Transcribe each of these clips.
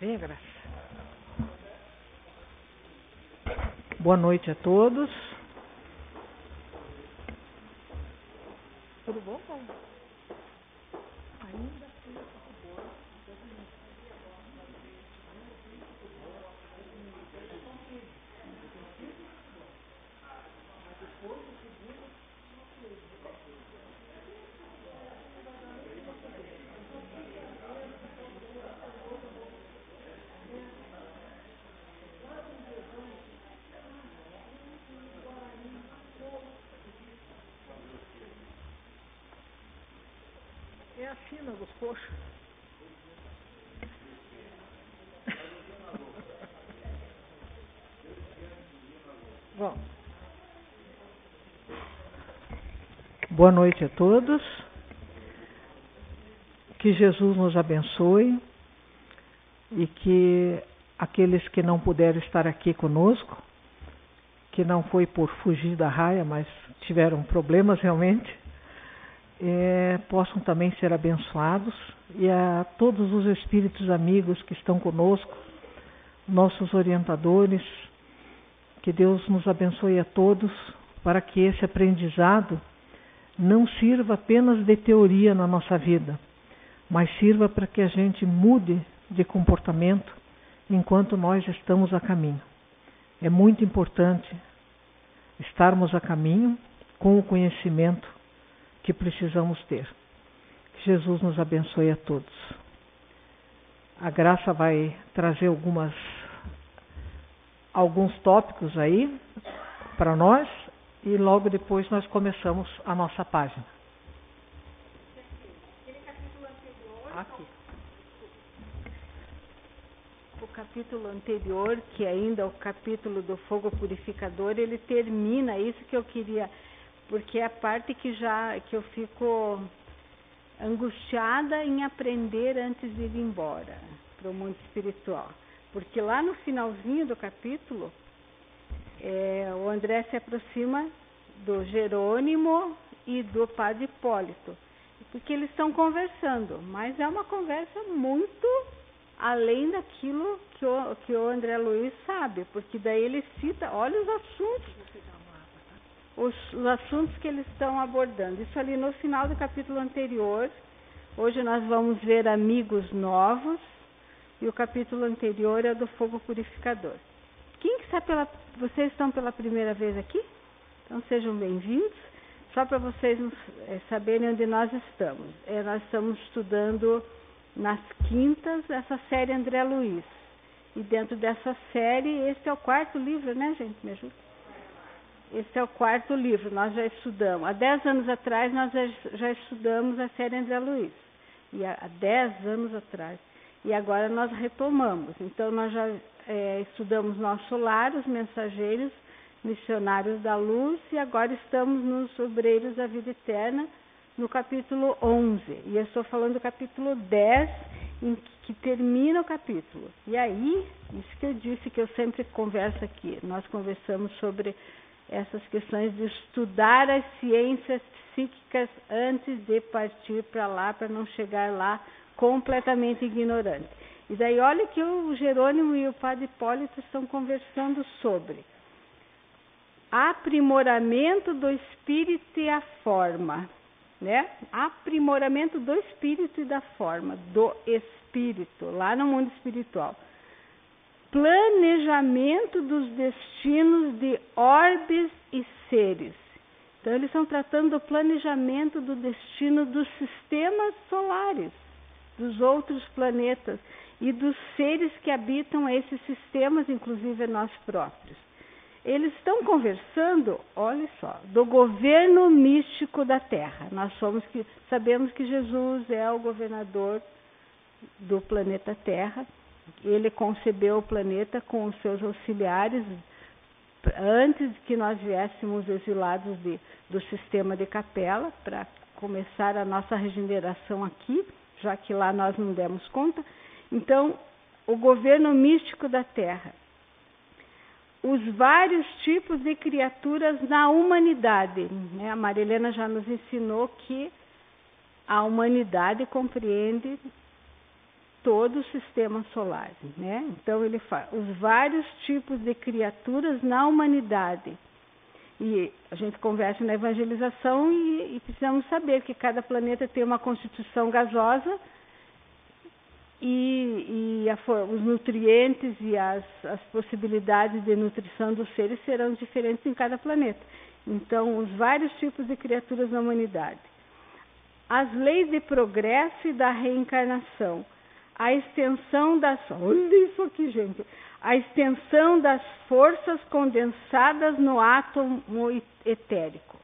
Venha, Graça. Boa noite a todos. Tudo bom, pai? Ainda sim, por favor. É a fina dos coxos. Bom, boa noite a todos. Que Jesus nos abençoe e que aqueles que não puderam estar aqui conosco, que não foi por fugir da raia, mas tiveram problemas realmente, possam também ser abençoados, e a todos os espíritos amigos que estão conosco, nossos orientadores, que Deus nos abençoe a todos, para que esse aprendizado não sirva apenas de teoria na nossa vida, mas sirva para que a gente mude de comportamento enquanto nós estamos a caminho. É muito importante estarmos a caminho com o conhecimento que precisamos ter. Que Jesus nos abençoe a todos. A Graça vai trazer alguns tópicos aí para nós e logo depois nós começamos a nossa página. Aqui. O capítulo anterior, que ainda é o capítulo do fogo purificador, ele termina isso que eu queria, porque é a parte que eu fico angustiada em aprender antes de ir embora para o mundo espiritual. Porque lá no finalzinho do capítulo, o André se aproxima do Jerônimo e do Padre Hipólito, porque eles estão conversando, mas é uma conversa muito além daquilo que o André Luiz sabe, porque daí ele cita, olha os assuntos que eles estão abordando. Isso ali no final do capítulo anterior. Hoje nós vamos ver amigos novos, e o capítulo anterior é do fogo purificador. Quem que está vocês estão pela primeira vez aqui? Então sejam bem-vindos. Só para vocês saberem onde nós estamos. Nós estamos estudando nas quintas essa série André Luiz. E dentro dessa série, esse é o quarto livro, né, gente? Me ajuda? Esse é o quarto livro. Nós já estudamos. Há 10 anos atrás, nós já estudamos a série André Luiz. E há 10 anos atrás. E agora nós retomamos. Então, nós já estudamos Nosso Lar, os Mensageiros, Missionários da Luz, e agora estamos nos Obreiros da Vida Eterna, no capítulo 11. E eu estou falando do capítulo 10, em que termina o capítulo. E aí, isso que eu disse, que eu sempre converso aqui, nós conversamos sobre essas questões de estudar as ciências psíquicas antes de partir para lá, para não chegar lá completamente ignorante. E daí olha que o Jerônimo e o Padre Hipólito estão conversando sobre aprimoramento do espírito e a forma, né? Aprimoramento do espírito e da forma, do espírito, lá no mundo espiritual. Planejamento dos destinos de orbes e seres. Então, eles estão tratando do planejamento do destino dos sistemas solares, dos outros planetas e dos seres que habitam esses sistemas, inclusive nós próprios. Eles estão conversando, olha só, do governo místico da Terra. Nós sabemos que Jesus é o governador do planeta Terra. Ele concebeu o planeta com os seus auxiliares antes que nós viéssemos exilados do sistema de Capela, para começar a nossa regeneração aqui, já que lá nós não demos conta. Então, o governo místico da Terra. Os vários tipos de criaturas na humanidade, né? A Marilena já nos ensinou que a humanidade compreende todo o sistema solar, né? Então ele fala os vários tipos de criaturas na humanidade. E a gente conversa na evangelização e precisamos saber que cada planeta tem uma constituição gasosa e os nutrientes e as possibilidades de nutrição dos seres serão diferentes em cada planeta. Então, os vários tipos de criaturas na humanidade. As leis de progresso e da reencarnação. A extensão das... Olha isso aqui, gente! A extensão das forças condensadas no átomo etérico.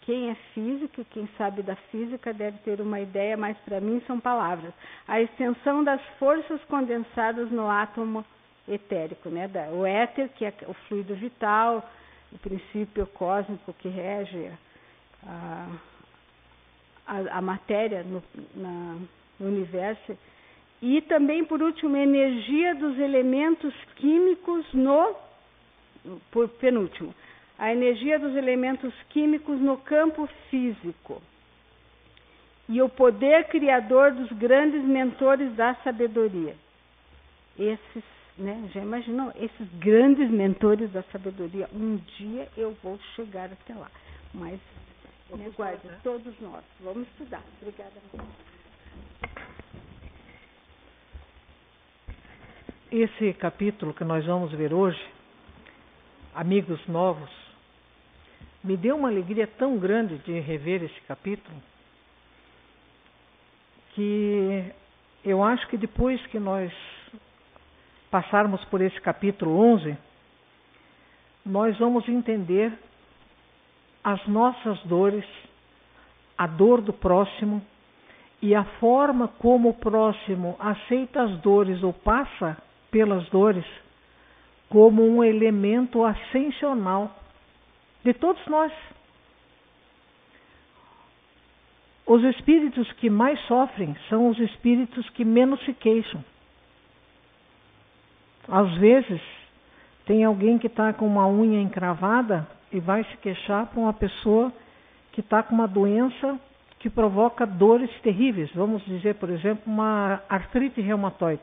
Quem é físico, quem sabe da física deve ter uma ideia, mas para mim são palavras. A extensão das forças condensadas no átomo etérico, né? O éter, que é o fluido vital, o princípio cósmico que rege a matéria no universo. E também, por último, a energia dos elementos químicos por penúltimo, a energia dos elementos químicos no campo físico. E o poder criador dos grandes mentores da sabedoria. Esses, né, já imaginou? Esses grandes mentores da sabedoria. Um dia eu vou chegar até lá. Mas, né, guarde, todos nós. Vamos estudar. Obrigada. Esse capítulo que nós vamos ver hoje, Amigos Novos, me deu uma alegria tão grande de rever esse capítulo, que eu acho que depois que nós passarmos por esse capítulo 11, nós vamos entender as nossas dores, a dor do próximo e a forma como o próximo aceita as dores ou passa pelas dores como um elemento ascensional de todos nós. Os espíritos que mais sofrem são os espíritos que menos se queixam. Às vezes, tem alguém que está com uma unha encravada e vai se queixar para uma pessoa que está com uma doença que provoca dores terríveis. Vamos dizer, por exemplo, uma artrite reumatoide.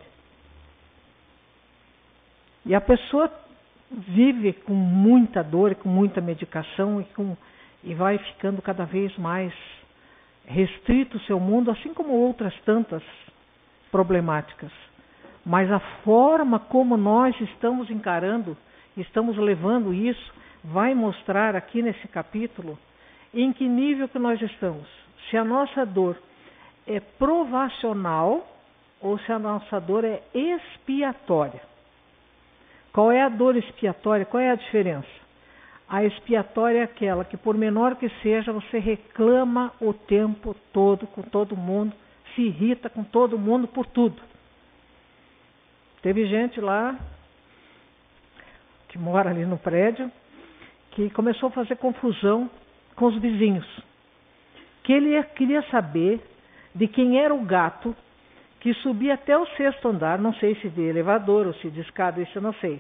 E a pessoa vive com muita dor, com muita medicação e vai ficando cada vez mais restrito o seu mundo, assim como outras tantas problemáticas. Mas a forma como nós estamos encarando, estamos levando isso, vai mostrar aqui nesse capítulo em que nível que nós estamos. Se a nossa dor é provacional ou se a nossa dor é expiatória. Qual é a dor expiatória? Qual é a diferença? A expiatória é aquela que, por menor que seja, você reclama o tempo todo com todo mundo, se irrita com todo mundo por tudo. Teve gente lá, que mora ali no prédio, que começou a fazer confusão com os vizinhos. Que ele queria saber de quem era o gato que subia até o 6º andar, não sei se de elevador ou se de escada, isso eu não sei.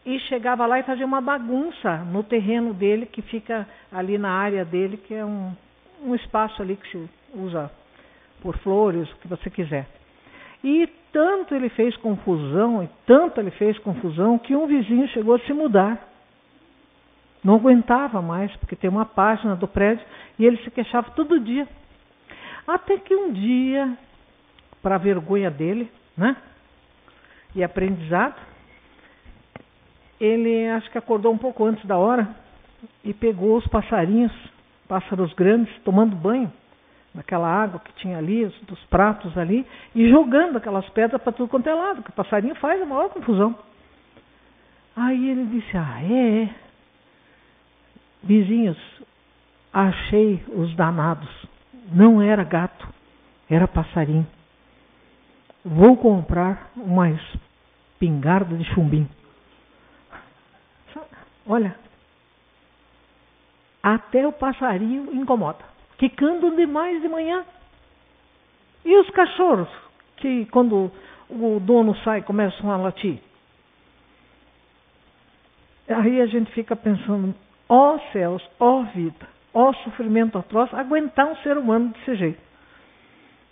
E chegava lá e fazia uma bagunça no terreno dele, que fica ali na área dele, que é um espaço ali que se usa por flores, o que você quiser. E tanto ele fez confusão, que um vizinho chegou a se mudar. Não aguentava mais, porque tem uma página do prédio, e ele se queixava todo dia. Até que um dia, para a vergonha dele, né, e aprendizado, ele acho que acordou um pouco antes da hora e pegou os passarinhos, pássaros grandes, tomando banho naquela água que tinha ali, dos pratos ali, e jogando aquelas pedras para tudo quanto é lado, que o passarinho faz a maior confusão. Aí ele disse, vizinhos, achei os danados, não era gato, era passarinho. Vou comprar uma espingarda de chumbinho. Olha, até o passarinho incomoda, que cantam demais de manhã. E os cachorros, que quando o dono sai começam a latir. Aí a gente fica pensando, ó céus, ó vida, ó sofrimento atroz, aguentar um ser humano desse jeito.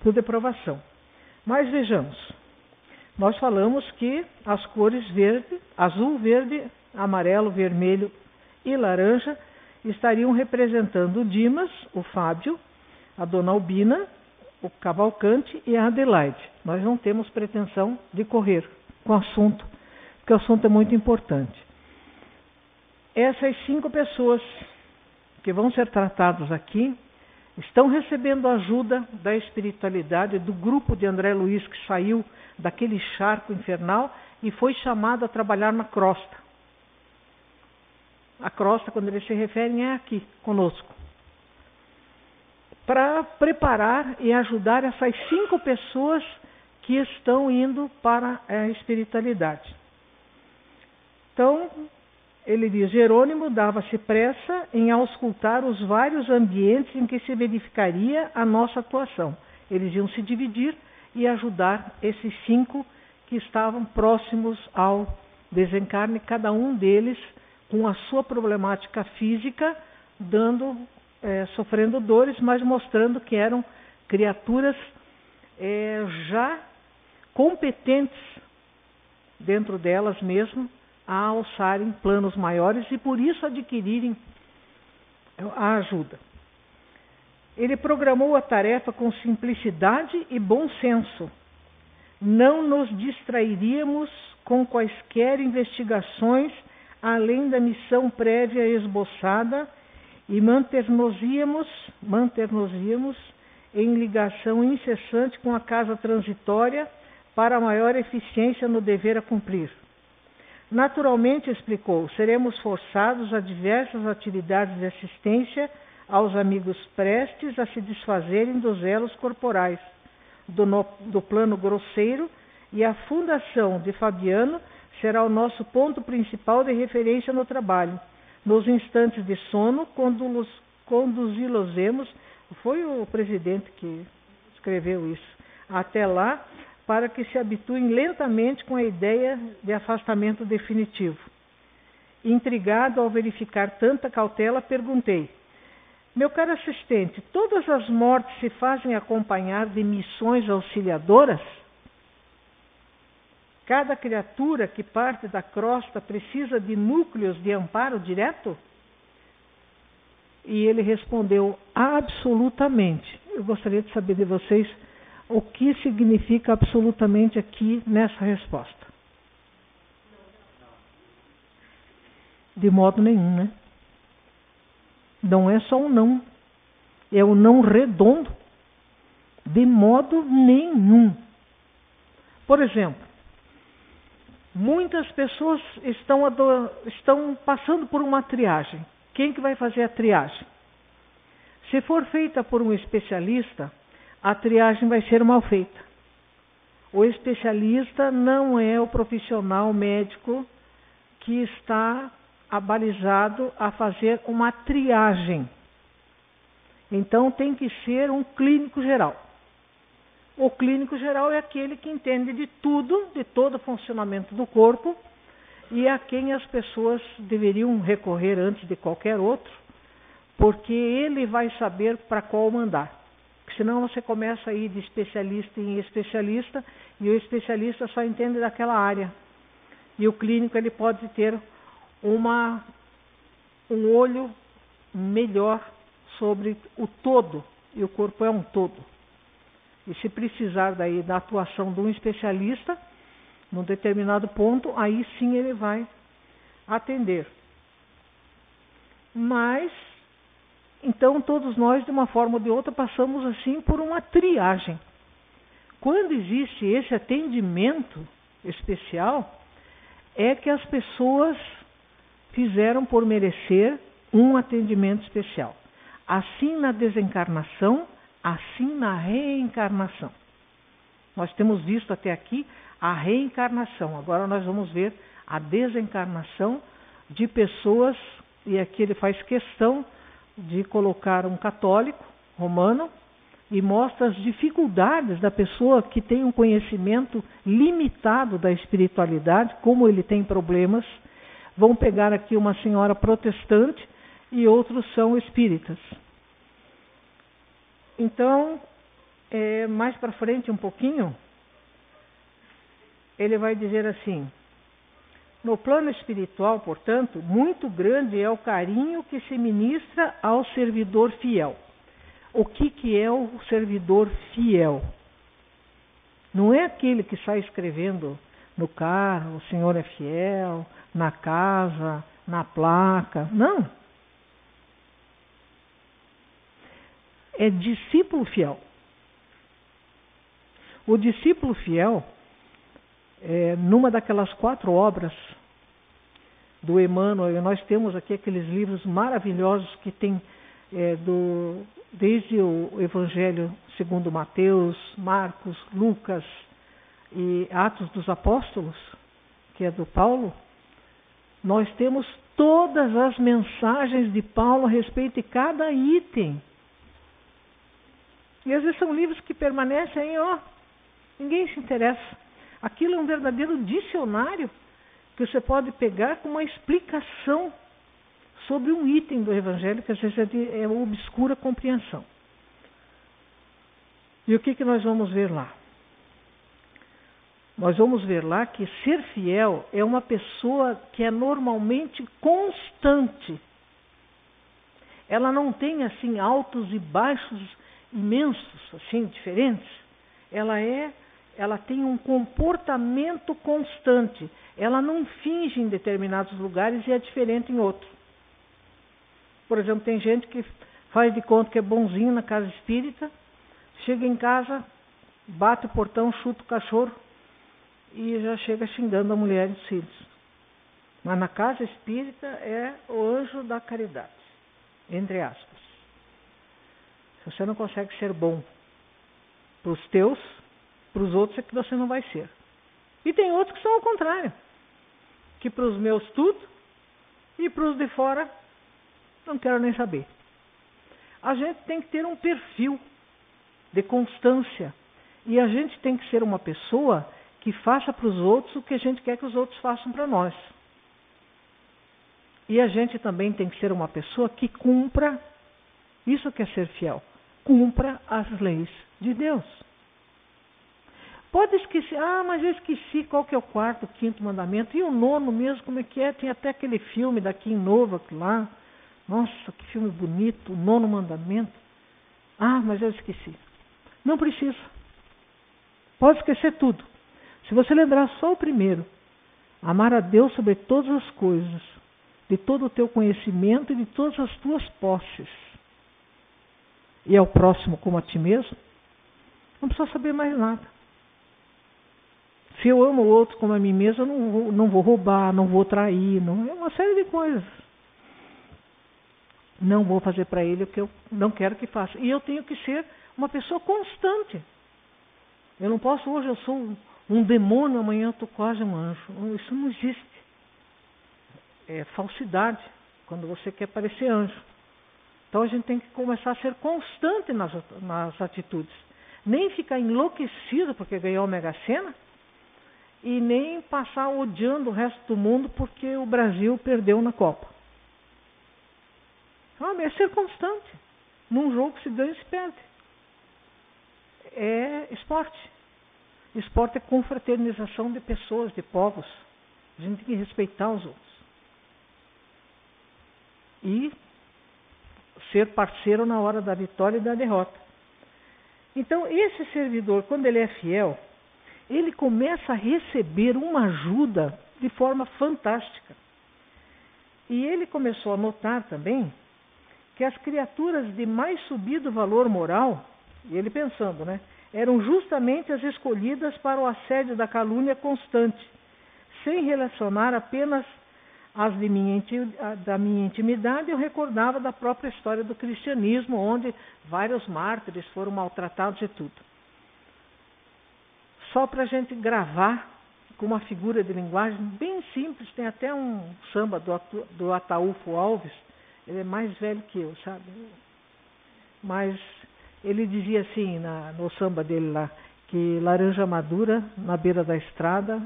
Tudo é provação. Mas vejamos, nós falamos que as cores verde, azul, verde, amarelo, vermelho e laranja estariam representando o Dimas, o Fábio, a Dona Albina, o Cavalcante e a Adelaide. Nós não temos pretensão de correr com o assunto, porque o assunto é muito importante. Essas 5 pessoas que vão ser tratadas aqui estão recebendo ajuda da espiritualidade do grupo de André Luiz, que saiu daquele charco infernal e foi chamado a trabalhar na crosta. A crosta, quando eles se referem, é aqui, conosco. Para preparar e ajudar essas 5 pessoas que estão indo para a espiritualidade. Então, ele diz, Jerônimo dava-se pressa em auscultar os vários ambientes em que se verificaria a nossa atuação. Eles iam se dividir e ajudar esses 5 que estavam próximos ao desencarne, cada um deles com a sua problemática física, sofrendo dores, mas mostrando que eram criaturas já competentes dentro delas mesmo a alçarem planos maiores e por isso adquirirem a ajuda. Ele programou a tarefa com simplicidade e bom senso. Não nos distrairíamos com quaisquer investigações além da missão prévia esboçada e manter-nos-íamos em ligação incessante com a casa transitória para maior eficiência no dever a cumprir. Naturalmente, explicou, seremos forçados a diversas atividades de assistência aos amigos prestes a se desfazerem dos elos corporais, do plano grosseiro, e a fundação de Fabiano será o nosso ponto principal de referência no trabalho. Nos instantes de sono, conduzi-los-emos, foi o presidente que escreveu isso, até lá, para que se habituem lentamente com a ideia de afastamento definitivo. Intrigado ao verificar tanta cautela, perguntei, meu caro assistente, todas as mortes se fazem acompanhar de missões auxiliadoras? Cada criatura que parte da crosta precisa de núcleos de amparo direto? E ele respondeu, absolutamente. Eu gostaria de saber de vocês o que significa absolutamente aqui nessa resposta. De modo nenhum, né? Não é só um não. É um não redondo. De modo nenhum. Por exemplo, muitas pessoas estão passando por uma triagem. Quem que vai fazer a triagem? Se for feita por um especialista, a triagem vai ser mal feita. O especialista não é o profissional médico que está abalizado a fazer uma triagem. Então tem que ser um clínico geral. O clínico geral é aquele que entende de tudo, de todo o funcionamento do corpo, e a quem as pessoas deveriam recorrer antes de qualquer outro, porque ele vai saber para qual mandar. Senão você começa a ir de especialista em especialista, e o especialista só entende daquela área. E o clínico ele pode ter um olho melhor sobre o todo, e o corpo é um todo. E se precisar daí da atuação de um especialista, num determinado ponto, aí sim ele vai atender. Mas, então todos nós, de uma forma ou de outra, passamos assim por uma triagem. Quando existe esse atendimento especial, é que as pessoas fizeram por merecer um atendimento especial. Assim na desencarnação, assim na reencarnação. Nós temos visto até aqui a reencarnação. Agora nós vamos ver a desencarnação de pessoas, e aqui ele faz questão de colocar um católico romano e mostra as dificuldades da pessoa que tem um conhecimento limitado da espiritualidade, como ele tem problemas. Vão pegar aqui uma senhora protestante e outros são espíritas. Então, mais para frente um pouquinho, ele vai dizer assim: no plano espiritual, portanto, muito grande é o carinho que se ministra ao servidor fiel. O que é o servidor fiel? Não é aquele que sai escrevendo no carro, o Senhor é fiel, na casa, na placa. Não. É discípulo fiel. O discípulo fiel, numa daquelas 4 obras do Emmanuel, nós temos aqui aqueles livros maravilhosos que tem desde o Evangelho segundo Mateus, Marcos, Lucas e Atos dos Apóstolos, que é do Paulo. Nós temos todas as mensagens de Paulo a respeito de cada item. E às vezes são livros que permanecem aí, ninguém se interessa. Aquilo é um verdadeiro dicionário que você pode pegar com uma explicação sobre um item do Evangelho que às vezes é obscura compreensão. E o que nós vamos ver lá? Nós vamos ver lá que ser fiel é uma pessoa que é normalmente constante. Ela não tem assim altos e baixos imensos, assim, diferentes. Ela tem um comportamento constante. Ela não finge em determinados lugares e é diferente em outros. Por exemplo, tem gente que faz de conta que é bonzinho na casa espírita, chega em casa, bate o portão, chuta o cachorro e já chega xingando a mulher e os filhos. Mas na casa espírita é o anjo da caridade, entre aspas. Se você não consegue ser bom para os teus, para os outros é que você não vai ser. E tem outros que são ao contrário, que para os meus tudo e para os de fora não quero nem saber. A gente tem que ter um perfil de constância e a gente tem que ser uma pessoa que faça para os outros o que a gente quer que os outros façam para nós. E a gente também tem que ser uma pessoa que cumpra, isso que é ser fiel, cumpra as leis de Deus. Pode esquecer, mas eu esqueci qual que é o 4º, 5º mandamento, e o 9º mesmo, como é que é? Tem até aquele filme daqui em Nova, lá, nossa, que filme bonito, o 9º mandamento. Mas eu esqueci. Não precisa. Pode esquecer tudo. Se você lembrar só o primeiro, amar a Deus sobre todas as coisas, de todo o teu conhecimento e de todas as tuas posses, e ao próximo como a ti mesmo, não precisa saber mais nada. Se eu amo o outro como a mim mesmo, eu não vou roubar, não vou trair, é uma série de coisas. Não vou fazer para ele o que eu não quero que faça. E eu tenho que ser uma pessoa constante. Eu não posso, hoje eu sou um demônio, amanhã eu estou quase um anjo. Isso não existe. É falsidade, quando você quer parecer anjo. Então a gente tem que começar a ser constante nas atitudes. Nem ficar enlouquecido porque ganhou a Mega Sena e nem passar odiando o resto do mundo porque o Brasil perdeu na Copa. É ser constante. Num jogo se ganha e se perde. É esporte. Esporte é confraternização de pessoas, de povos. A gente tem que respeitar os outros. E ser parceiro na hora da vitória e da derrota. Então, esse servidor, quando ele é fiel, ele começa a receber uma ajuda de forma fantástica. E ele começou a notar também que as criaturas de mais subido valor moral, e ele pensando, eram justamente as escolhidas para o assédio da calúnia constante, sem relacionar apenas as da minha intimidade. Eu recordava da própria história do cristianismo, onde vários mártires foram maltratados e tudo. Só para a gente gravar com uma figura de linguagem bem simples, tem até um samba do Ataúfo Alves, ele é mais velho que eu, sabe? Mas ele dizia assim, no samba dele lá, que laranja madura na beira da estrada,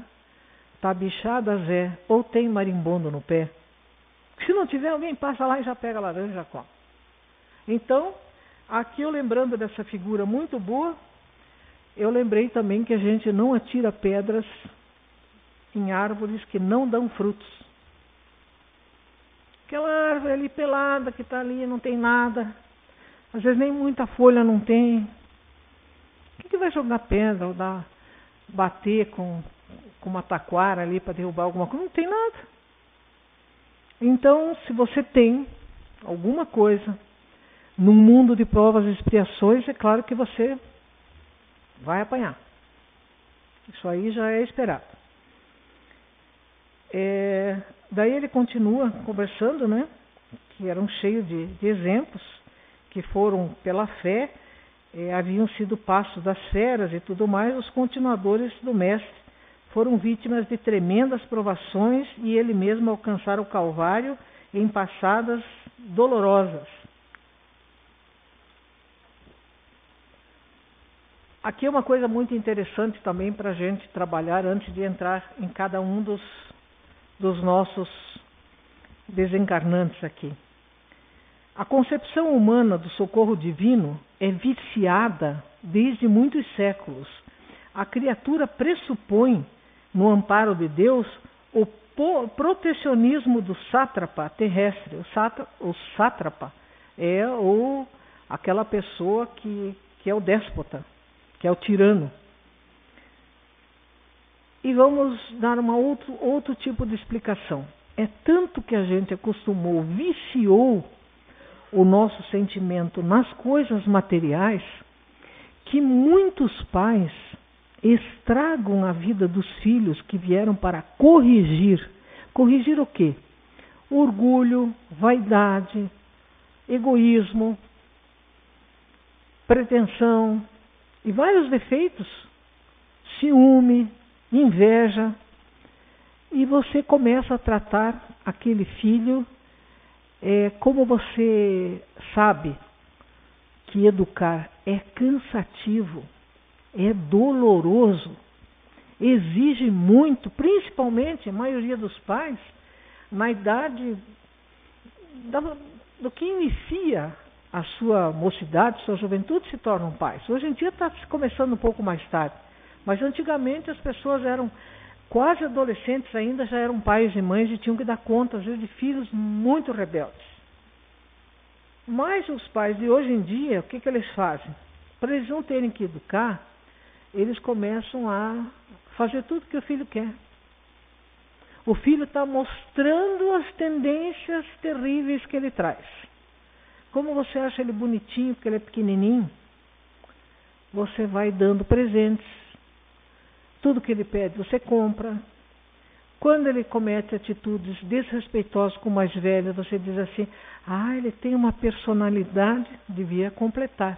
tá bichada Zé, ou tem marimbondo no pé. Se não tiver, alguém passa lá e já pega a laranja e já come. Então, aqui eu lembrando dessa figura muito boa, eu lembrei também que a gente não atira pedras em árvores que não dão frutos. Aquela árvore ali pelada que está ali, não tem nada. Às vezes nem muita folha não tem. O que vai jogar pedra ou bater com uma taquara ali para derrubar alguma coisa? Não tem nada. Então, se você tem alguma coisa num mundo de provas e expiações, é claro que você vai apanhar. Isso aí já é esperado. Daí ele continua conversando, né? Que eram cheios de exemplos que foram pela fé, haviam sido passos das feras e tudo mais. Os continuadores do Mestre foram vítimas de tremendas provações e ele mesmo alcançaram o Calvário em passadas dolorosas. Aqui é uma coisa muito interessante também para a gente trabalhar antes de entrar em cada um dos nossos desencarnantes aqui. A concepção humana do socorro divino é viciada desde muitos séculos. A criatura pressupõe, no amparo de Deus, o protecionismo do sátrapa terrestre. O sátrapa é aquela pessoa que é o déspota, que é o tirano. E vamos dar outro tipo de explicação. É tanto que a gente acostumou, viciou o nosso sentimento nas coisas materiais, que muitos pais estragam a vida dos filhos que vieram para corrigir. Corrigir o quê? Orgulho, vaidade, egoísmo, pretensão e vários defeitos, ciúme, inveja, e você começa a tratar aquele filho como você sabe que educar é cansativo, é doloroso, exige muito, principalmente a maioria dos pais, na idade do que inicia a sua mocidade, sua juventude, se tornam pais. Hoje em dia está começando um pouco mais tarde, mas antigamente as pessoas eram quase adolescentes ainda, já eram pais e mães e tinham que dar conta, às vezes, de filhos muito rebeldes. Mas os pais de hoje em dia, o que eles fazem? Para eles não terem que educar, eles começam a fazer tudo que o filho quer. O filho está mostrando as tendências terríveis que ele traz. Como você acha ele bonitinho, porque ele é pequenininho, você vai dando presentes. Tudo que ele pede, você compra. Quando ele comete atitudes desrespeitosas com o mais velho, você diz assim, ele tem uma personalidade, devia completar.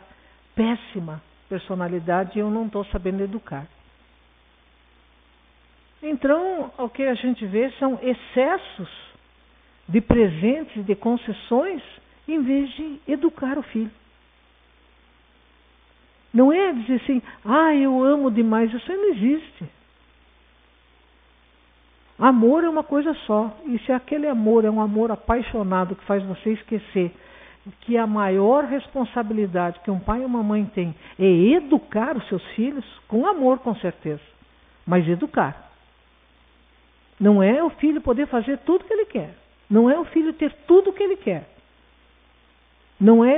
Péssima personalidade e eu não estou sabendo educar. Então, o que a gente vê são excessos de presentes, de concessões, em vez de educar o filho. Não é dizer assim, eu amo demais, isso aí não existe. Amor é uma coisa só, e se aquele amor é um amor apaixonado que faz você esquecer que a maior responsabilidade que um pai e uma mãe têm é educar os seus filhos, com amor com certeza, mas educar. Não é o filho poder fazer tudo o que ele quer, não é o filho ter tudo o que ele quer, não é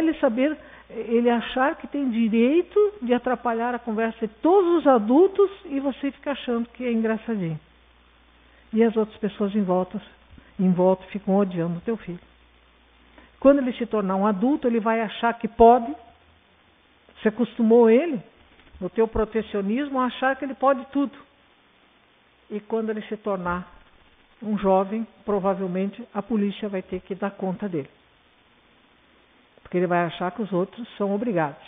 ele achar que tem direito de atrapalhar a conversa de todos os adultos e você fica achando que é engraçadinho. E as outras pessoas em volta ficam odiando o teu filho. Quando ele se tornar um adulto, ele vai achar que pode. Você acostumou ele, no teu protecionismo, a achar que ele pode tudo. E quando ele se tornar um jovem, provavelmente a polícia vai ter que dar conta dele. Porque ele vai achar que os outros são obrigados.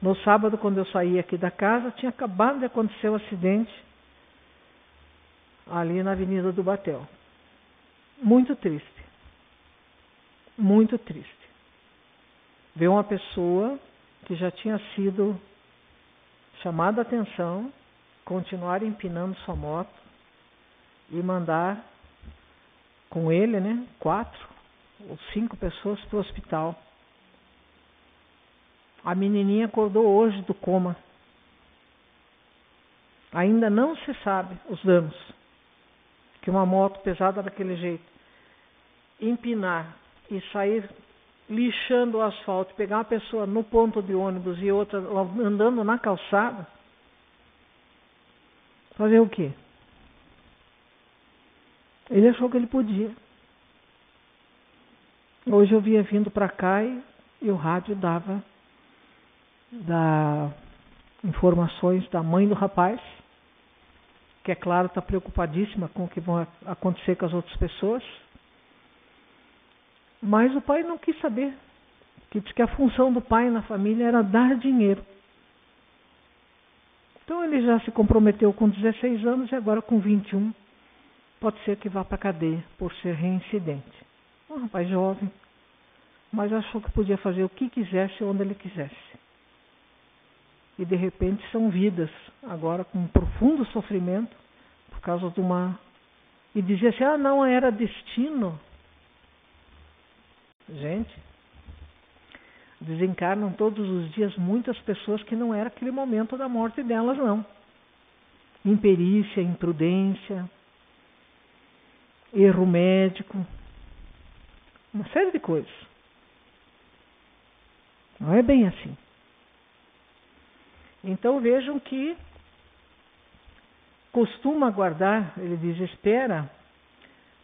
No sábado, quando eu saí aqui da casa, tinha acabado de acontecer um acidente ali na Avenida do Batel. Muito triste. Muito triste. Ver uma pessoa que já tinha sido chamada a atenção, continuar empinando sua moto e mandar com ele, 4 ou 5 pessoas para o hospital. A menininha acordou hoje do coma. Ainda não se sabe os danos que uma moto pesada daquele jeito, empinar e sair lixando o asfalto, pegar uma pessoa no ponto de ônibus e outra andando na calçada, fazer o quê? Ele achou que ele podia. Hoje eu vinha vindo para cá e o rádio dava informações da mãe do rapaz, que é claro está preocupadíssima com o que vai acontecer com as outras pessoas, mas o pai não quis saber, que diz que a função do pai na família era dar dinheiro. Então ele já se comprometeu com 16 anos e agora com 21 pode ser que vá para a cadeia por ser reincidente. Um rapaz jovem, mas achou que podia fazer o que quisesse onde ele quisesse. E de repente são vidas agora com um profundo sofrimento por causa de uma... E dizia assim, não, era destino. Gente, desencarnam todos os dias muitas pessoas que não era aquele momento da morte delas, não. Imperícia, imprudência, erro médico, uma série de coisas. Não é bem assim. Então vejam que costuma guardar, ele diz, espera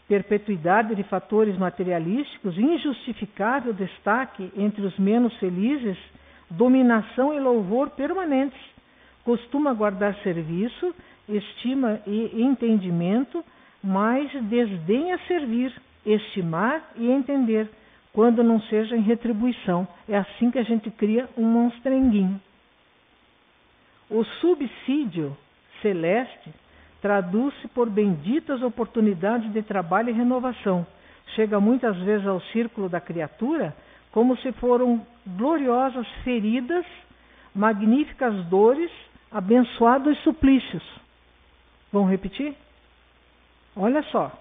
perpetuidade de fatores materialísticos, injustificável destaque entre os menos felizes, dominação e louvor permanentes. Costuma guardar serviço, estima e entendimento, mas desdenha servir, estimar e entender, quando não seja em retribuição. É assim que a gente cria um monstrenguinho. O subsídio celeste traduz-se por benditas oportunidades de trabalho e renovação. Chega muitas vezes ao círculo da criatura como se foram gloriosas feridas, magníficas dores, abençoados suplícios. Vamos repetir? Olha só.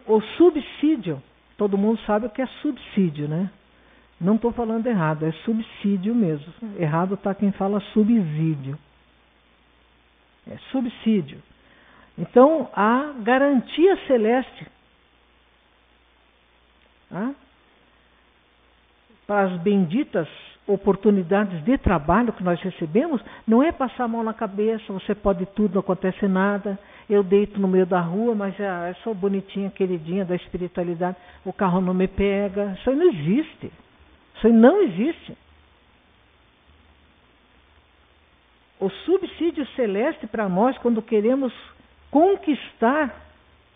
O subsídio, todo mundo sabe o que é subsídio, né? Não estou falando errado, é subsídio mesmo. Errado está quem fala subsídio. É subsídio. Então, a garantia celeste para as benditas oportunidades de trabalho que nós recebemos, não é passar a mão na cabeça, você pode tudo, não acontece nada, eu deito no meio da rua, mas eu sou bonitinha, queridinha da espiritualidade, o carro não me pega. Isso aí não existe. Isso aí não existe. O subsídio celeste para nós, quando queremos conquistar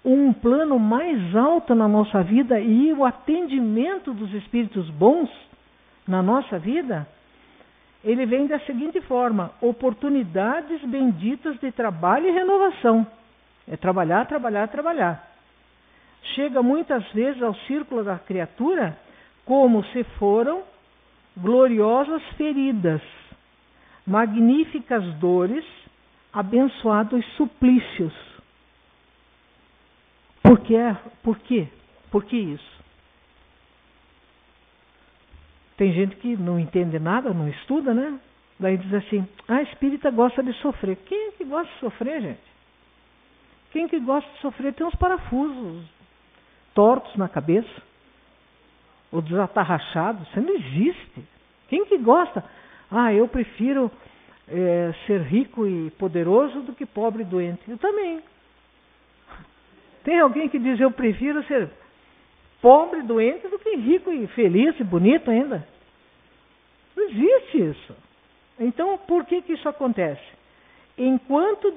um plano mais alto na nossa vida e o atendimento dos espíritos bons na nossa vida, ele vem da seguinte forma: oportunidades benditas de trabalho e renovação. É trabalhar, trabalhar, trabalhar. Chega muitas vezes ao círculo da criatura como se foram gloriosas feridas, magníficas dores, abençoados suplícios. Por quê? Por que isso? Tem gente que não entende nada, não estuda, né? Daí diz assim, espírita gosta de sofrer. Quem é que gosta de sofrer, gente? Quem que gosta de sofrer tem uns parafusos tortos na cabeça, ou desatarrachados. Isso não existe. Quem que gosta? Eu prefiro ser rico e poderoso do que pobre e doente. Eu também. Tem alguém que diz, eu prefiro ser pobre e doente do que rico e feliz e bonito ainda? Não existe isso. Então, por que isso acontece? Enquanto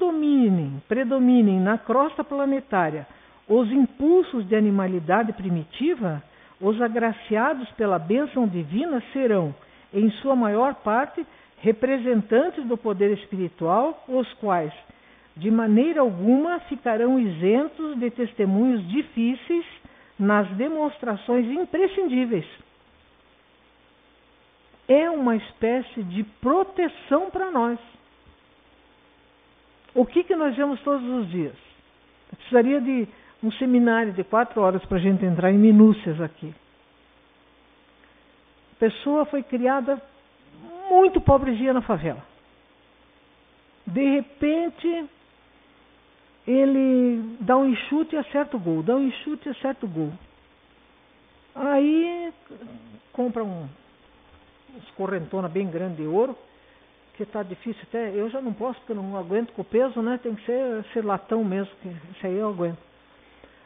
predominem na crosta planetária os impulsos de animalidade primitiva, os agraciados pela bênção divina serão, em sua maior parte, representantes do poder espiritual, os quais, de maneira alguma, ficarão isentos de testemunhos difíceis nas demonstrações imprescindíveis. É uma espécie de proteção para nós. O que nós vemos todos os dias? Eu precisaria de um seminário de 4 horas para a gente entrar em minúcias aqui. A pessoa foi criada muito pobrezinha na favela. De repente, ele dá um enxute e acerta o gol, dá um enxute e acerta o gol. Aí compra uns correntona bem grande de ouro, que está difícil até, eu já não posso, porque eu não aguento com o peso, né? Tem que ser latão mesmo, que isso aí eu aguento.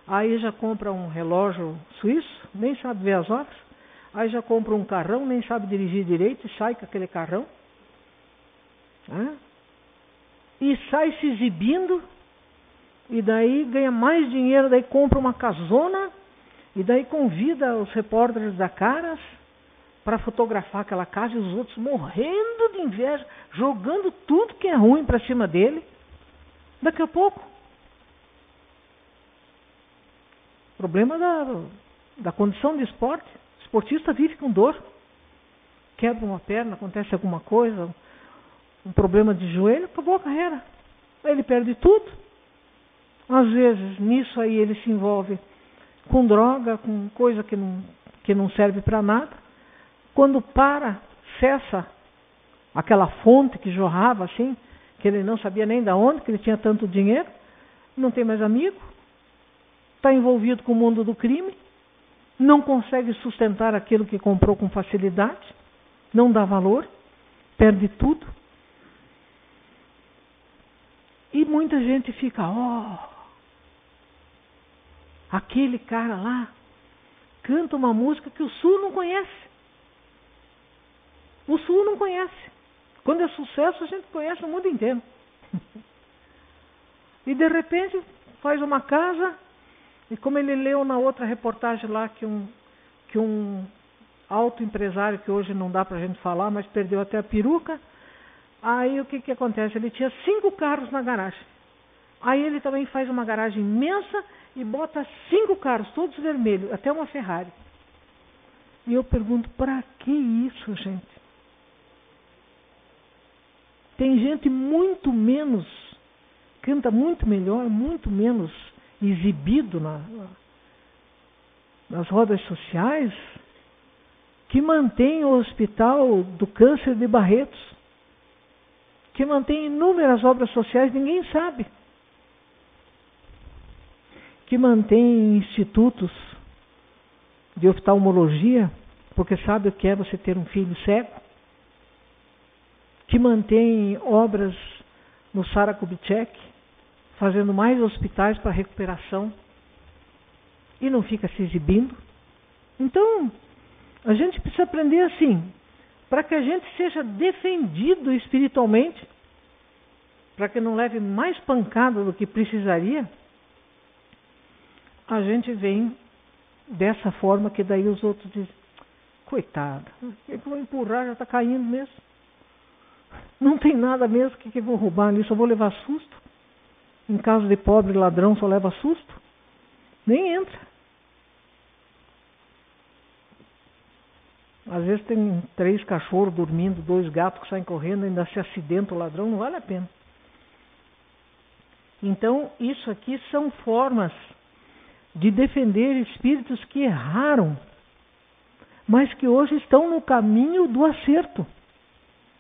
Aí já compra um relógio suíço, nem sabe ver as horas. Aí já compra um carrão, nem sabe dirigir direito e sai com aquele carrão. Né? E sai se exibindo, e daí ganha mais dinheiro, daí compra uma casona, e daí convida os repórteres da Caras para fotografar aquela casa, e os outros morrendo de inveja, jogando tudo que é ruim para cima dele. Daqui a pouco, problema da condição de esporte. O esportista vive com dor. Quebra uma perna, acontece alguma coisa, um problema de joelho, acabou a carreira. Aí ele perde tudo. Às vezes, nisso aí ele se envolve com droga, com coisa que não serve para nada. Quando cessa aquela fonte que jorrava assim, que ele não sabia nem de onde, que ele tinha tanto dinheiro, não tem mais amigo, está envolvido com o mundo do crime, não consegue sustentar aquilo que comprou com facilidade, não dá valor, perde tudo. E muita gente fica, aquele cara lá canta uma música que o Sul não conhece. O Sul não conhece. Quando é sucesso, a gente conhece o mundo inteiro. E de repente faz uma casa, e como ele leu na outra reportagem lá que um alto empresário, que hoje não dá pra gente falar, mas perdeu até a peruca, aí o que acontece? Ele tinha 5 carros na garagem. Aí ele também faz uma garagem imensa e bota 5 carros, todos vermelhos, até uma Ferrari. E eu pergunto, para que isso, gente? Tem gente muito menos, canta muito melhor, muito menos exibido nas rodas sociais, que mantém o Hospital do Câncer de Barretos, que mantém inúmeras obras sociais, ninguém sabe, que mantém institutos de oftalmologia, porque sabe o que é você ter um filho cego, que mantém obras no Sara Kubitschek, fazendo mais hospitais para recuperação, e não fica se exibindo. Então, a gente precisa aprender assim, para que a gente seja defendido espiritualmente, para que não leve mais pancada do que precisaria, a gente vem dessa forma que daí os outros dizem, coitada, o que eu vou empurrar, já está caindo mesmo. Não tem nada mesmo, o que eu vou roubar ali, só vou levar susto. Em caso de pobre ladrão só leva susto. Nem entra. Às vezes tem 3 cachorros dormindo, 2 gatos que saem correndo, ainda se acidenta o ladrão, não vale a pena. Então, isso aqui são formas de defender espíritos que erraram, mas que hoje estão no caminho do acerto.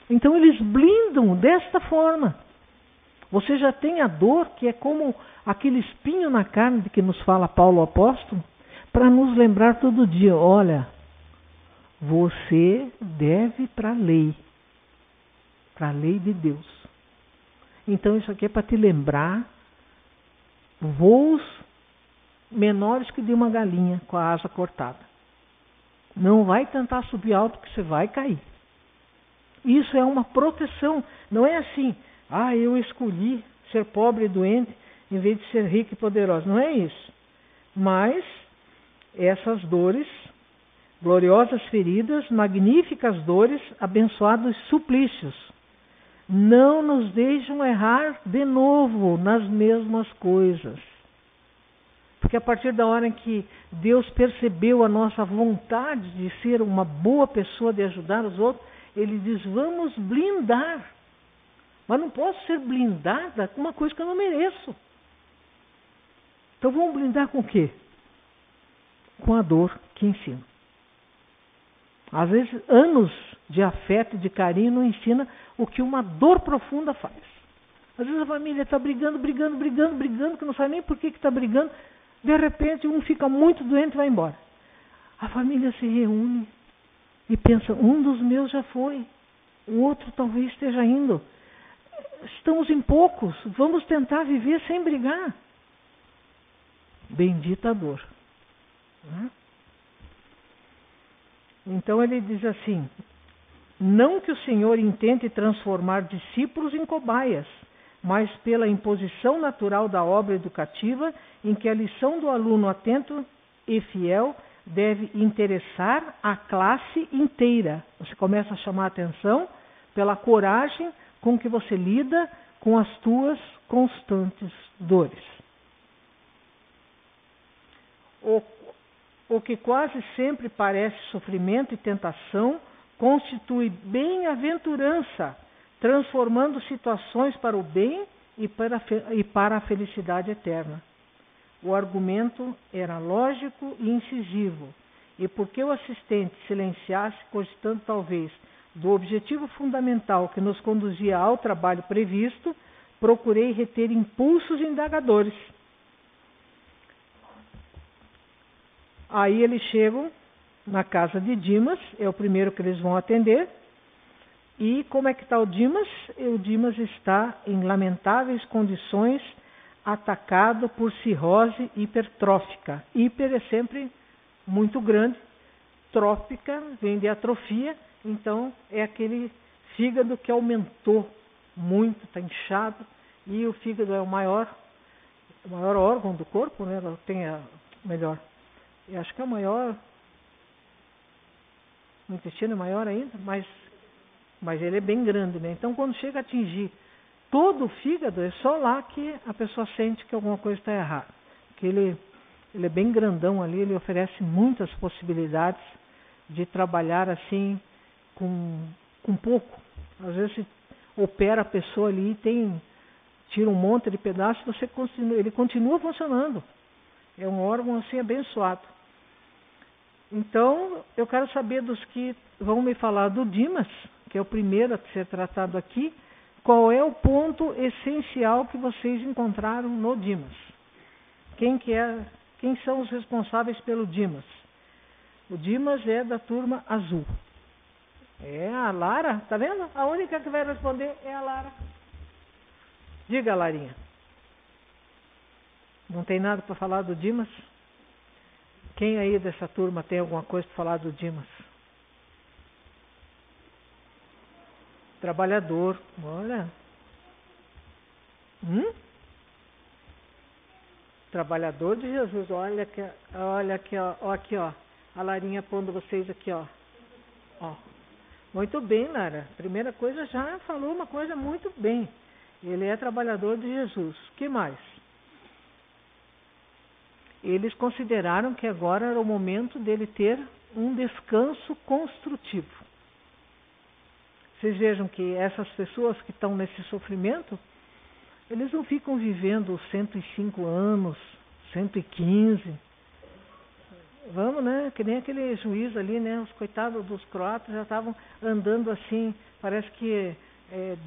Então eles blindam desta forma. Você já tem a dor, que é como aquele espinho na carne de que nos fala Paulo apóstolo, para nos lembrar todo dia, olha, você deve ir para a lei de Deus. Então isso aqui é para te lembrar voos menores que de uma galinha com a asa cortada. Não vai tentar subir alto que você vai cair. Isso é uma proteção. Não é assim, eu escolhi ser pobre e doente em vez de ser rico e poderoso. Não é isso. Mas essas dores, gloriosas feridas, magníficas dores, abençoados suplícios, não nos deixam errar de novo nas mesmas coisas. Porque a partir da hora em que Deus percebeu a nossa vontade de ser uma boa pessoa, de ajudar os outros, Ele diz, vamos blindar. Mas não posso ser blindada com uma coisa que eu não mereço. Então vamos blindar com o quê? Com a dor que ensina. Às vezes, anos de afeto e de carinho não ensina o que uma dor profunda faz. Às vezes a família está brigando, que não sabe nem por que está brigando. De repente, um fica muito doente e vai embora. A família se reúne e pensa, um dos meus já foi, o outro talvez esteja indo. Estamos em poucos, vamos tentar viver sem brigar. Bendita dor. Então ele diz assim, não que o Senhor intente transformar discípulos em cobaias, mas pela imposição natural da obra educativa, em que a lição do aluno atento e fiel deve interessar a classe inteira. Você começa a chamar a atenção pela coragem com que você lida com as tuas constantes dores. O que quase sempre parece sofrimento e tentação constitui bem-aventurança, transformando situações para o bem e para a felicidade eterna. O argumento era lógico e incisivo, e porque o assistente silenciasse, cogitando talvez do objetivo fundamental que nos conduzia ao trabalho previsto, procurei reter impulsos indagadores. Aí eles chegam na casa de Dimas, é o primeiro que eles vão atender. E como é que está o Dimas? O Dimas está em lamentáveis condições, atacado por cirrose hipertrófica. Hiper é sempre muito grande, trófica vem de atrofia, então é aquele fígado que aumentou muito, está inchado, e o fígado é o maior órgão do corpo, né? Tem a melhor, eu acho que é o maior, o intestino é maior ainda, mas ele é bem grande, né? Então quando chega a atingir todo o fígado, é só lá que a pessoa sente que alguma coisa está errada. Porque ele é bem grandão ali, ele oferece muitas possibilidades de trabalhar assim com pouco. Às vezes se opera a pessoa ali e tira um monte de pedaços, ele continua funcionando. É um órgão assim abençoado. Então, eu quero saber dos que vão me falar do Dimas, que é o primeiro a ser tratado aqui, qual é o ponto essencial que vocês encontraram no Dimas? Quem são os responsáveis pelo Dimas? O Dimas é da turma azul. É a Lara, tá vendo? A única que vai responder é a Lara. Diga, Larinha. Não tem nada para falar do Dimas? Quem aí dessa turma tem alguma coisa para falar do Dimas? Trabalhador, olha. Trabalhador de Jesus, olha aqui, ó, aqui, ó. A Larinha pondo vocês aqui, ó. Muito bem, Lara. Primeira coisa, já falou uma coisa muito bem. Ele é trabalhador de Jesus. O que mais? Eles consideraram que agora era o momento dele ter um descanso construtivo. Vocês vejam que essas pessoas que estão nesse sofrimento, eles não ficam vivendo 105 anos, 115. Vamos, né? Que nem aquele juiz ali, né? Os coitados dos croatas já estavam andando assim, parece que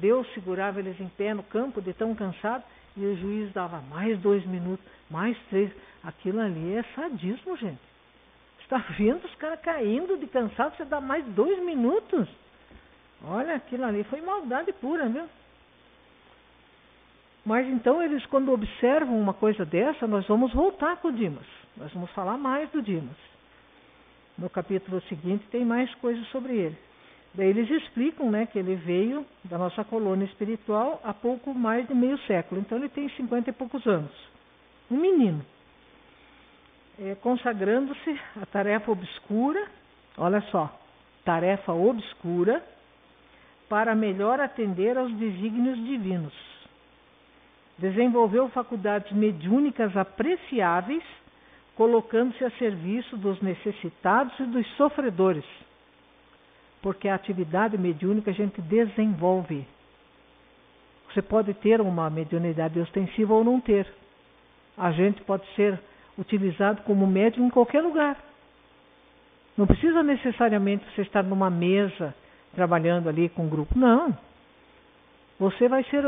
Deus segurava eles em pé no campo de tão cansado, e o juiz dava mais 2 minutos, mais 3. Aquilo ali é sadismo, gente. Você está vendo os caras caindo de cansado, você dá mais 2 minutos? Olha, aquilo ali foi maldade pura, viu? Mas então eles, quando observam uma coisa dessa, nós vamos voltar com o Dimas. Nós vamos falar mais do Dimas. No capítulo seguinte tem mais coisas sobre ele. Daí eles explicam, né, que ele veio da nossa colônia espiritual há pouco mais de meio século. Então ele tem 50 e poucos anos. Um menino. Consagrando-se à tarefa obscura, olha só, tarefa obscura, para melhor atender aos desígnios divinos. Desenvolveu faculdades mediúnicas apreciáveis, colocando-se a serviço dos necessitados e dos sofredores. Porque a atividade mediúnica a gente desenvolve. Você pode ter uma mediunidade ostensiva ou não ter. A gente pode ser utilizado como médium em qualquer lugar. Não precisa necessariamente você estar numa mesa trabalhando ali com um grupo. Não. Você vai ser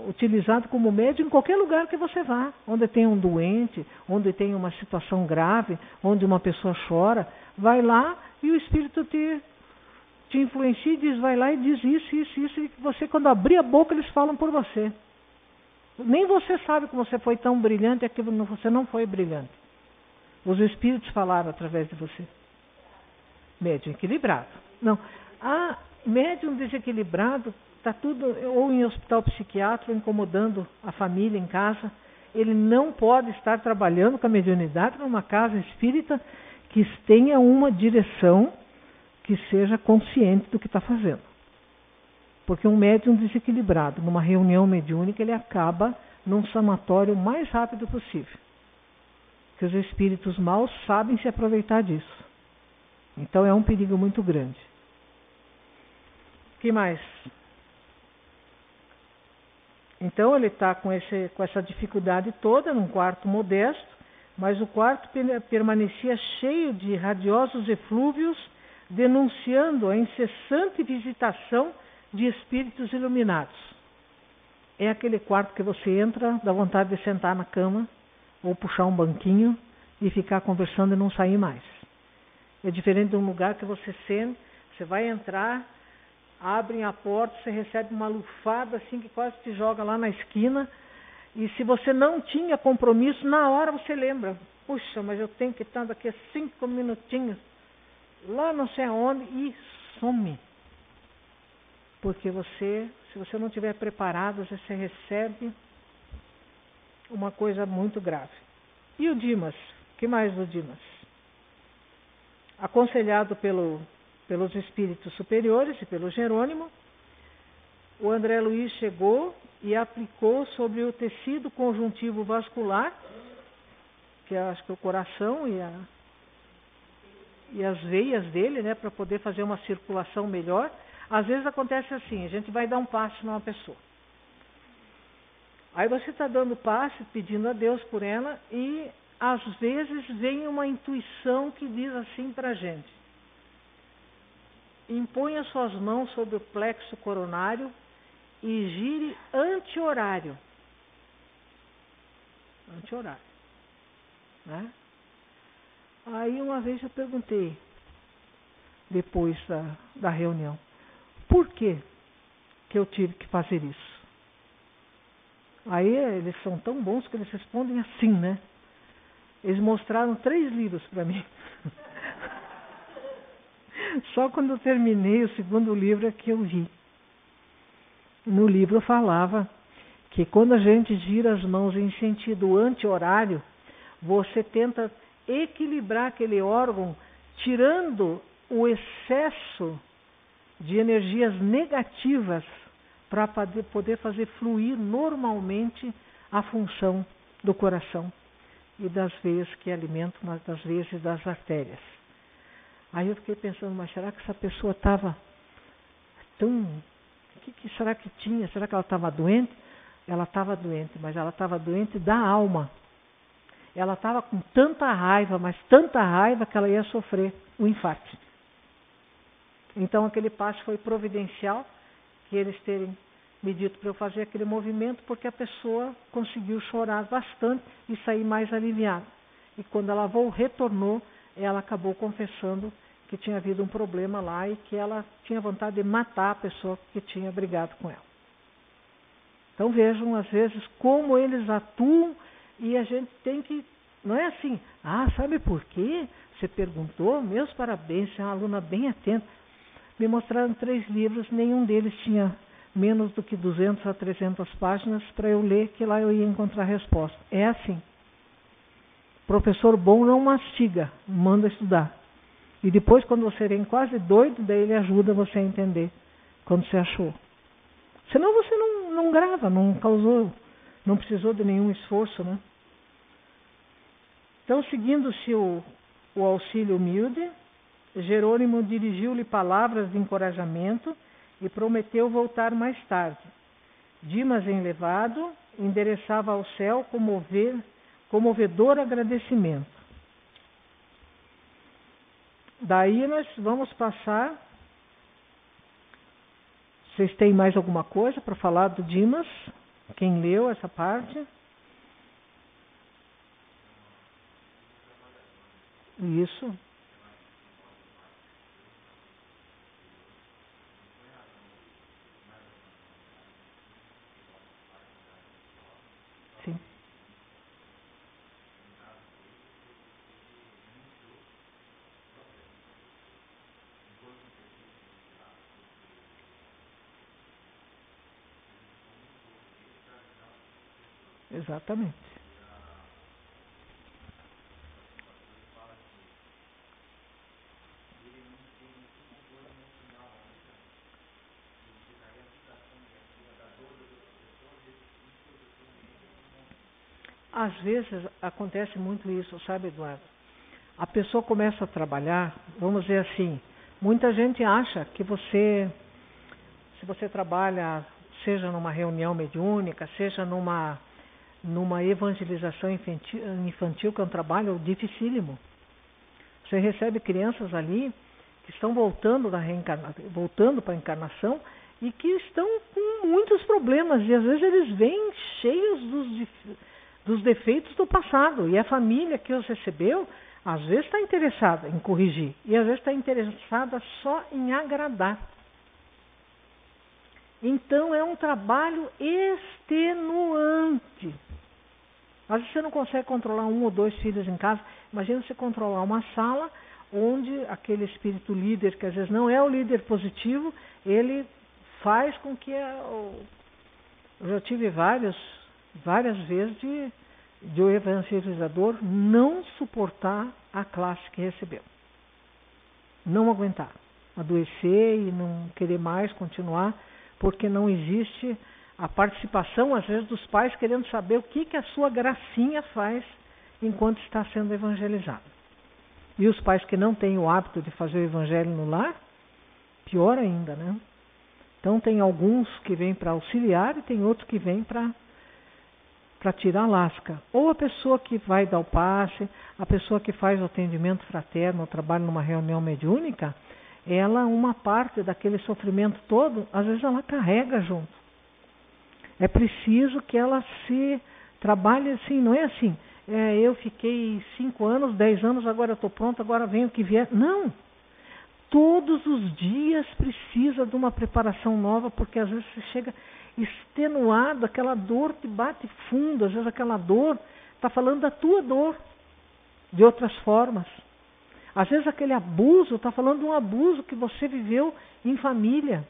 utilizado como médium em qualquer lugar que você vá, onde tem um doente, onde tem uma situação grave, onde uma pessoa chora. Vai lá e o Espírito te influencia e diz, vai lá e diz isso, isso, isso. E você, quando abrir a boca, eles falam por você. Nem você sabe que você foi tão brilhante, é que você não foi brilhante. Os Espíritos falaram através de você. Médium equilibrado. Não. Médium desequilibrado, está tudo, ou em hospital psiquiátrico, incomodando a família em casa. Ele não pode estar trabalhando com a mediunidade numa casa espírita que tenha uma direção que seja consciente do que está fazendo. Porque um médium desequilibrado, numa reunião mediúnica, ele acaba num sanatório o mais rápido possível. Porque os espíritos maus sabem se aproveitar disso. Então é um perigo muito grande. O que mais? Então ele está com essa dificuldade toda, num quarto modesto, mas o quarto permanecia cheio de radiosos eflúvios, denunciando a incessante visitação de espíritos iluminados. É aquele quarto que você entra, dá vontade de sentar na cama, ou puxar um banquinho e ficar conversando e não sair mais. É diferente de um lugar que você sente, você vai entrar, abrem a porta, você recebe uma lufada assim que quase te joga lá na esquina, e se você não tinha compromisso, na hora você lembra, puxa, mas eu tenho que estar daqui a 5 minutinhos, lá não sei aonde, e some. Porque se você não estiver preparado, você recebe uma coisa muito grave. E o Dimas? O que mais do Dimas? Aconselhado pelos espíritos superiores e pelo Jerônimo, o André Luiz chegou e aplicou sobre o tecido conjuntivo vascular, que é, acho que é o coração e as veias dele, né, para poder fazer uma circulação melhor. Às vezes acontece assim, a gente vai dar um passe numa pessoa. Aí você está dando passe, pedindo a Deus por ela, e às vezes vem uma intuição que diz assim para a gente: impõe as suas mãos sobre o plexo coronário e gire anti-horário. Anti-horário. Né? Aí uma vez eu perguntei, depois da reunião, por que eu tive que fazer isso? Aí eles são tão bons que eles respondem assim, né? Eles mostraram 3 livros para mim. Só quando eu terminei o 2º livro é que eu vi. No livro falava que quando a gente gira as mãos em sentido anti-horário, você tenta equilibrar aquele órgão, tirando o excesso de energias negativas para poder fazer fluir normalmente a função do coração e das veias que alimentam, das veias e das artérias. Aí eu fiquei pensando, mas será que essa pessoa estava tão... O que será que tinha? Será que ela estava doente? Ela estava doente, mas ela estava doente da alma. Ela estava com tanta raiva, mas tanta raiva que ela ia sofrer um infarto. Então aquele passe foi providencial, que eles terem me dito para eu fazer aquele movimento, porque a pessoa conseguiu chorar bastante e sair mais aliviada. E quando ela retornou, ela acabou confessando que tinha havido um problema lá e que ela tinha vontade de matar a pessoa que tinha brigado com ela. Então vejam, às vezes, como eles atuam, e a gente tem que... Não é assim, sabe por quê? Você perguntou, meus parabéns, você é uma aluna bem atenta. Me mostraram 3 livros, nenhum deles tinha menos do que 200 a 300 páginas para eu ler, que lá eu ia encontrar a resposta. É assim. Professor bom não mastiga, manda estudar. E depois, quando você vem quase doido, daí ele ajuda você a entender quando você achou. Senão você não grava, não precisou de nenhum esforço, né? Então, seguindo-se o auxílio humilde, Jerônimo dirigiu-lhe palavras de encorajamento e prometeu voltar mais tarde. Dimas, enlevado, endereçava ao céu comovedor agradecimento. Daí nós vamos passar Vocês têm mais alguma coisa para falar do Dimas? Quem leu essa parte? Isso. Sim. Exatamente. Às vezes acontece muito isso, sabe, Eduardo? A pessoa começa a trabalhar, vamos dizer assim, muita gente acha que se você trabalha, seja numa reunião mediúnica, seja numa evangelização infantil, que é um trabalho dificílimo. Você recebe crianças ali que estão voltando para a encarnação e que estão com muitos problemas, e às vezes eles vêm cheios dos defeitos do passado, e a família que os recebeu às vezes está interessada em corrigir, e às vezes está interessada só em agradar. Então é um trabalho extenuante. Às vezes você não consegue controlar 1 ou 2 filhos em casa. Imagina você controlar uma sala onde aquele espírito líder, que às vezes não é o líder positivo, ele faz com que... Eu já tive várias vezes de o evangelizador não suportar a classe que recebeu. Não aguentar. Adoecer e não querer mais continuar, porque não existe a participação, às vezes, dos pais querendo saber o que a sua gracinha faz enquanto está sendo evangelizado. E os pais que não têm o hábito de fazer o evangelho no lar, pior ainda, né? Então tem alguns que vêm para auxiliar e tem outros que vêm para tirar a lasca. Ou a pessoa que vai dar o passe, a pessoa que faz o atendimento fraterno, ou trabalha numa reunião mediúnica, ela, uma parte daquele sofrimento todo, às vezes ela carrega junto. É preciso que ela se trabalhe assim, não é assim, eu fiquei 5 anos, 10 anos, agora eu estou pronto, agora vem o que vier. Não! Todos os dias precisa de uma preparação nova, porque às vezes você chega extenuado, aquela dor te bate fundo, às vezes aquela dor está falando da tua dor, de outras formas. Às vezes aquele abuso está falando de um abuso que você viveu em família.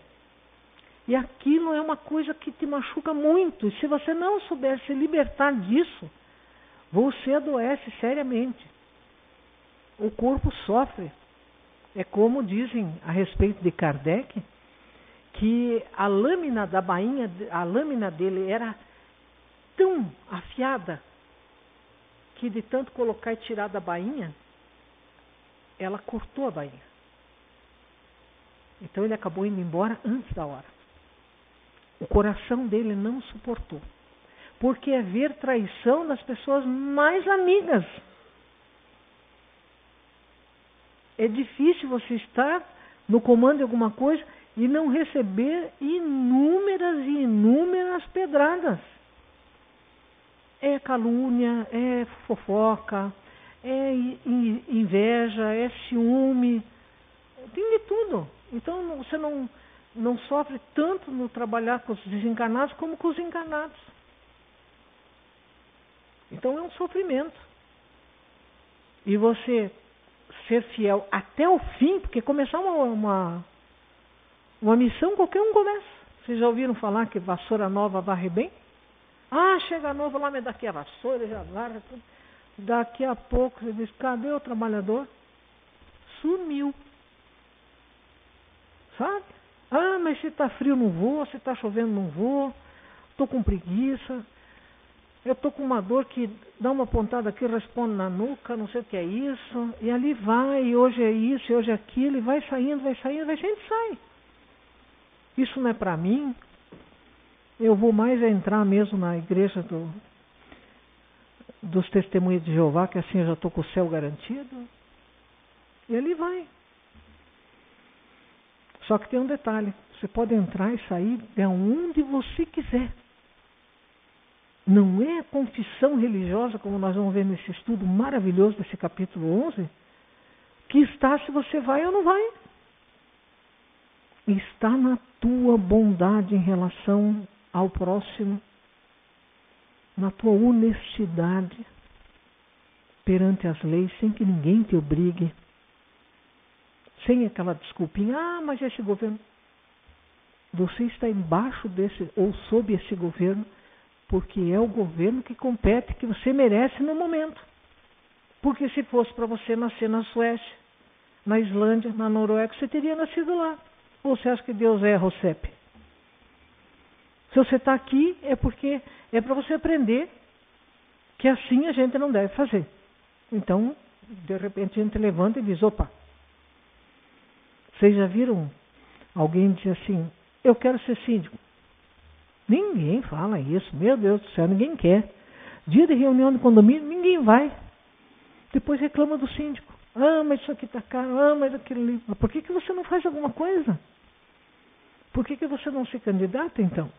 E aquilo é uma coisa que te machuca muito. E se você não souber se libertar disso, você adoece seriamente. O corpo sofre. É como dizem a respeito de Kardec, que a lâmina da bainha, a lâmina dele era tão afiada que de tanto colocar e tirar da bainha, ela cortou a bainha. Então ele acabou indo embora antes da hora. O coração dele não suportou. Porque é ver traição das pessoas mais amigas. É difícil você estar no comando de alguma coisa e não receber inúmeras e inúmeras pedradas. É calúnia, é fofoca, é inveja, é ciúme, tem de tudo. Então você não sofre tanto no trabalhar com os desencarnados como com os encarnados. Então é um sofrimento. E você ser fiel até o fim, porque começar uma missão qualquer um começa. Vocês já ouviram falar que vassoura nova varre bem? Ah, chega novo lá, me dá aqui a vassoura, já larga tudo. Daqui a pouco você diz, cadê o trabalhador? Sumiu. Sabe? Ah, mas se está frio não vou, se está chovendo não vou, estou com preguiça, eu estou com uma dor que dá uma pontada aqui, responde na nuca, não sei o que é isso, e ali vai, e hoje é isso, e hoje é aquilo, e vai saindo, sai. Isso não é para mim, eu vou mais entrar mesmo na igreja dos testemunhos de Jeová, que assim eu já estou com o céu garantido, e ali vai. Só que tem um detalhe, você pode entrar e sair de onde você quiser. Não é a confissão religiosa, como nós vamos ver nesse estudo maravilhoso desse capítulo 11, que está se você vai ou não vai. Está na tua bondade em relação ao próximo, na tua honestidade perante as leis, sem que ninguém te obrigue, sem aquela desculpinha, mas esse governo, você está embaixo desse, ou sob esse governo, porque é o governo que compete, que você merece no momento. Porque se fosse para você nascer na Suécia, na Islândia, na Noruega, você teria nascido lá. Ou você acha que Deus erra o CEP? Se você está aqui, é porque é para você aprender que assim a gente não deve fazer. Então, de repente a gente levanta e diz, opa, vocês já viram alguém dizer assim, eu quero ser síndico? Ninguém fala isso, meu Deus do céu, ninguém quer. Dia de reunião de condomínio, ninguém vai. Depois reclama do síndico. Mas isso aqui está caro, mas aquilo ali. Mas por que você não faz alguma coisa? Por que você não se candidata, então?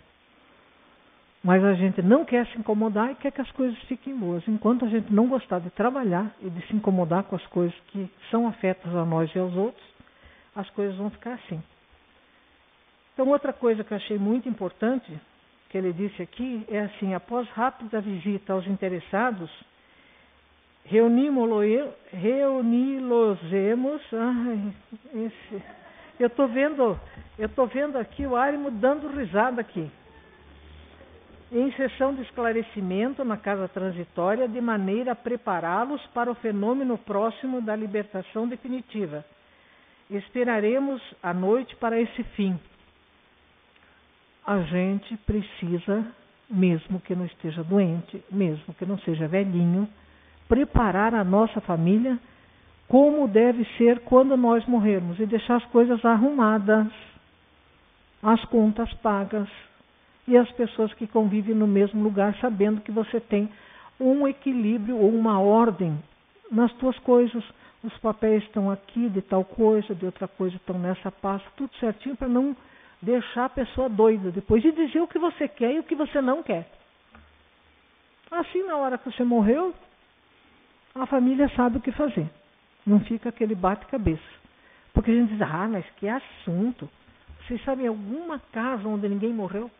Mas a gente não quer se incomodar e quer que as coisas fiquem boas. Enquanto a gente não gostar de trabalhar e de se incomodar com as coisas que são afetas a nós e aos outros, as coisas vão ficar assim. Então, outra coisa que eu achei muito importante, que ele disse aqui, é assim, após rápida visita aos interessados, reuni-los-emos, eu estou vendo aqui o Arimo dando risada aqui. Em sessão de esclarecimento na casa transitória, de maneira a prepará-los para o fenômeno próximo da libertação definitiva. Esperaremos a noite para esse fim. A gente precisa, mesmo que não esteja doente, mesmo que não seja velhinho, preparar a nossa família como deve ser quando nós morrermos e deixar as coisas arrumadas, as contas pagas e as pessoas que convivem no mesmo lugar sabendo que você tem um equilíbrio ou uma ordem nas tuas coisas. Os papéis estão aqui de tal coisa, de outra coisa estão nessa pasta, tudo certinho para não deixar a pessoa doida depois de dizer o que você quer e o que você não quer. Assim, na hora que você morreu, a família sabe o que fazer. Não fica aquele bate-cabeça. Porque a gente diz, mas que assunto. Vocês sabem alguma casa onde ninguém morreu?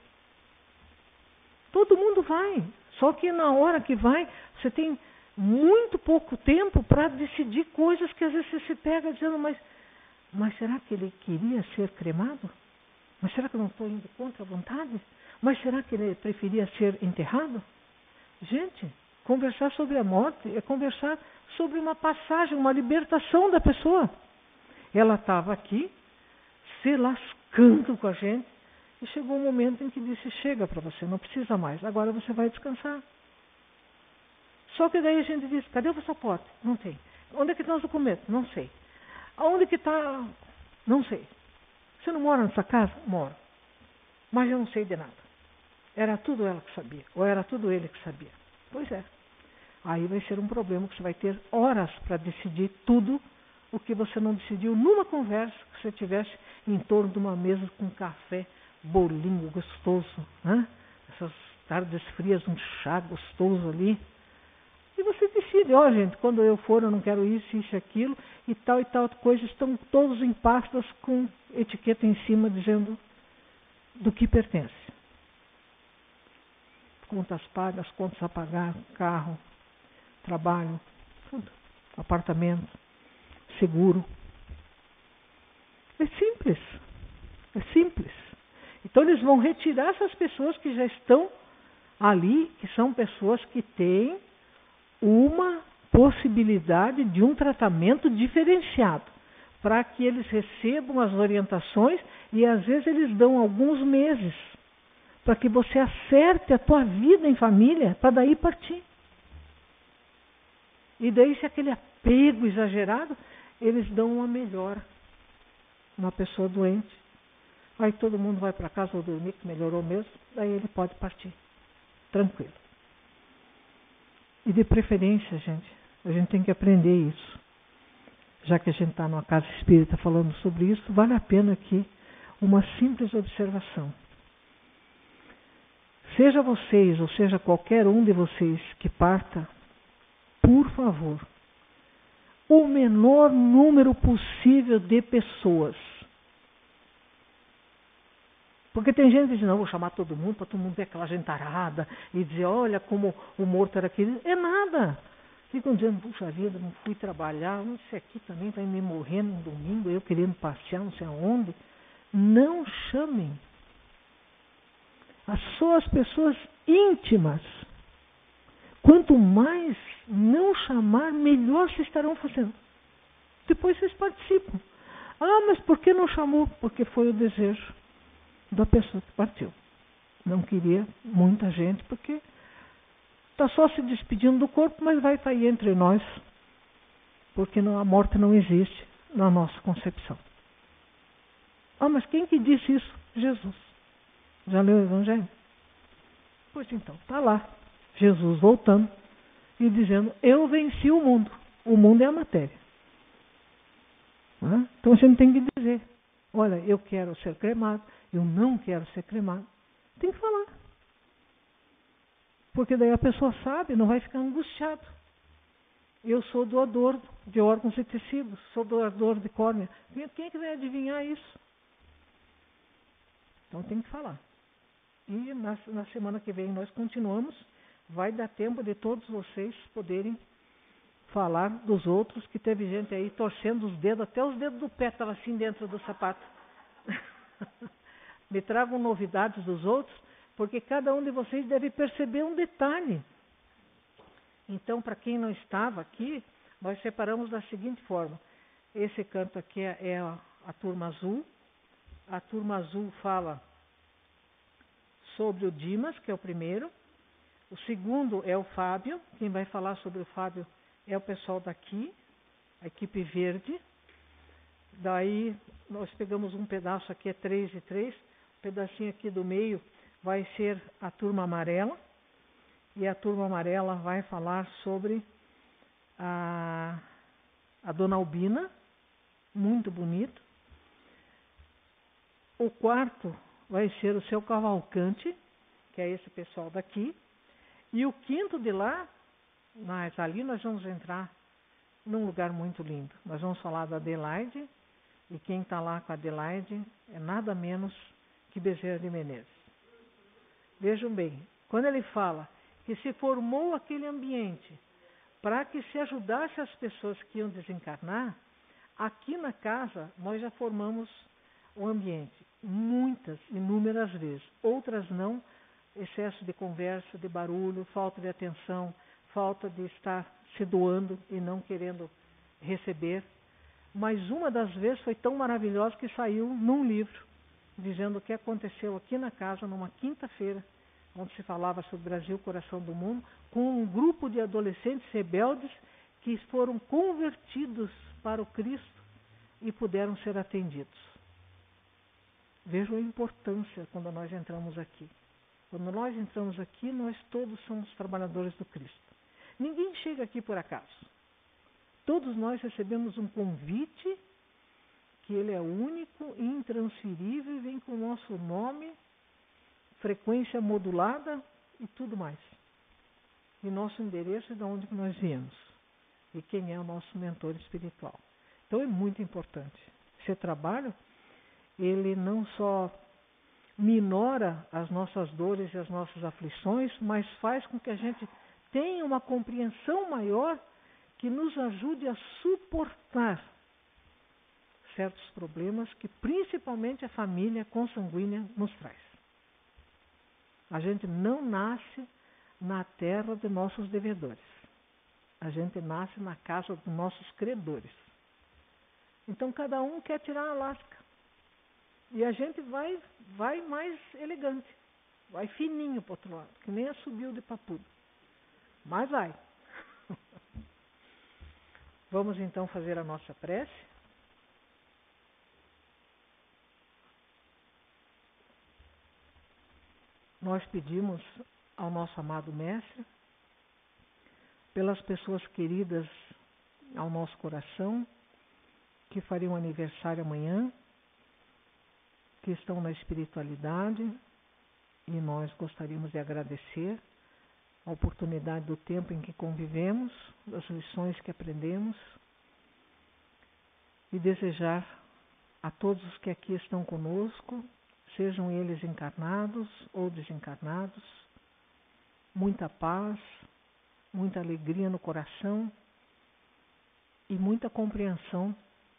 Todo mundo vai. Só que na hora que vai, você tem muito pouco tempo para decidir coisas que às vezes você se pega dizendo, mas será que ele queria ser cremado? Mas será que eu não estou indo contra a vontade? Mas será que ele preferia ser enterrado? Gente, conversar sobre a morte é conversar sobre uma passagem, uma libertação da pessoa. Ela estava aqui, se lascando com a gente, e chegou um momento em que disse, chega para você, não precisa mais, agora você vai descansar. Só que daí a gente diz, cadê o passaporte? Não tem. Onde é que estão os documentos? Não sei. Aonde que está? Não sei. Você não mora nessa casa? Moro. Mas eu não sei de nada. Era tudo ela que sabia, ou era tudo ele que sabia. Pois é. Aí vai ser um problema que você vai ter horas para decidir tudo o que você não decidiu numa conversa que você tivesse em torno de uma mesa com café, bolinho gostoso, né? Essas tardes frias, um chá gostoso ali. E você decide, gente, quando eu for eu não quero isso, isso e aquilo, e tal coisa, estão todos em pastas com etiqueta em cima dizendo do que pertence. Contas pagas, contas a pagar, carro, trabalho, tudo, apartamento, seguro. É simples. É simples. Então eles vão retirar essas pessoas que já estão ali, que são pessoas que têm uma possibilidade de um tratamento diferenciado, para que eles recebam as orientações e às vezes eles dão alguns meses para que você acerte a tua vida em família, para daí partir. E daí, se aquele apego exagerado, eles dão uma melhora. Uma pessoa doente, aí todo mundo vai para casa ou dormir, que melhorou mesmo, daí ele pode partir, tranquilo. E de preferência, gente, a gente tem que aprender isso. Já que a gente está numa casa espírita falando sobre isso, vale a pena que uma simples observação. Seja vocês, ou seja qualquer um de vocês que parta, por favor, o menor número possível de pessoas. Porque tem gente que diz, não, vou chamar todo mundo para todo mundo ver aquela gentarada e dizer, olha como o morto era querido. É nada. Ficam dizendo, puxa vida, não fui trabalhar, não sei aqui também, vai me morrer no domingo, eu querendo passear não sei aonde. Não chamem. Só as pessoas íntimas. Quanto mais não chamar, melhor vocês estarão fazendo. Depois vocês participam. Ah, mas por que não chamou? Porque foi o desejo da pessoa que partiu. Não queria muita gente, porque está só se despedindo do corpo, mas vai estar aí entre nós, porque a morte não existe na nossa concepção. Ah, mas quem que disse isso? Jesus. Já leu o Evangelho? Pois então, está lá. Jesus voltando e dizendo, eu venci o mundo. O mundo é a matéria. Então a gente tem que dizer, olha, eu quero ser cremado, eu não quero ser cremado. Tem que falar. Porque daí a pessoa sabe, não vai ficar angustiado. Eu sou doador de órgãos e tecidos, sou doador de córnea. Quem é que vai adivinhar isso? Então tem que falar. E na semana que vem nós continuamos. Vai dar tempo de todos vocês poderem falar dos outros, que teve gente aí torcendo os dedos, até os dedos do pé estavam assim dentro do sapato. Me tragam novidades dos outros, porque cada um de vocês deve perceber um detalhe. Então, para quem não estava aqui, nós separamos da seguinte forma. Esse canto aqui é a turma azul. A turma azul fala sobre o Dimas, que é o primeiro. O segundo é o Fábio. Quem vai falar sobre o Fábio é o pessoal daqui, a equipe verde. Daí nós pegamos um pedaço aqui, é 3 e 3. O pedacinho aqui do meio vai ser a turma amarela. E a turma amarela vai falar sobre a Dona Albina. Muito bonito. O quarto vai ser o seu Cavalcante, que é esse pessoal daqui. E o quinto de lá, mas ali nós vamos entrar num lugar muito lindo. Nós vamos falar da Adelaide, e quem está lá com a Adelaide é nada menos que Bezerra de Menezes. Vejam bem, quando ele fala que se formou aquele ambiente para que se ajudasse as pessoas que iam desencarnar, aqui na casa nós já formamos o ambiente muitas, inúmeras vezes. Outras não, excesso de conversa, de barulho, falta de atenção, falta de estar se doando e não querendo receber. Mas uma das vezes foi tão maravilhosa que saiu num livro, dizendo o que aconteceu aqui na casa numa quinta-feira, onde se falava sobre o Brasil, coração do mundo, com um grupo de adolescentes rebeldes que foram convertidos para o Cristo e puderam ser atendidos. Vejam a importância quando nós entramos aqui. Quando nós entramos aqui, nós todos somos trabalhadores do Cristo. Ninguém chega aqui por acaso. Todos nós recebemos um convite, que ele é único, intransferível, e vem com o nosso nome, frequência modulada e tudo mais. E nosso endereço e de onde nós viemos. E quem é o nosso mentor espiritual. Então é muito importante. Esse trabalho, ele não só minora as nossas dores e as nossas aflições, mas faz com que a gente tenha uma compreensão maior que nos ajude a suportar certos problemas que principalmente a família consanguínea nos traz. A gente não nasce na terra de nossos devedores. A gente nasce na casa dos nossos credores. Então cada um quer tirar a lasca. E a gente vai mais elegante, vai fininho para o outro lado, que nem assobio de papudo. Mas vai. Vamos então fazer a nossa prece. Nós pedimos ao nosso amado Mestre, pelas pessoas queridas ao nosso coração, que fariam aniversário amanhã, que estão na espiritualidade, e nós gostaríamos de agradecer a oportunidade do tempo em que convivemos, das lições que aprendemos, e desejar a todos os que aqui estão conosco, sejam eles encarnados ou desencarnados, muita paz, muita alegria no coração e muita compreensão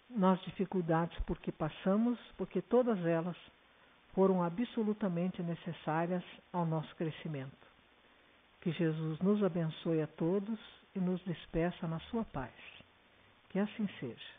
nas dificuldades por que passamos, porque todas elas foram absolutamente necessárias ao nosso crescimento. Que Jesus nos abençoe a todos e nos despeça na sua paz. Que assim seja.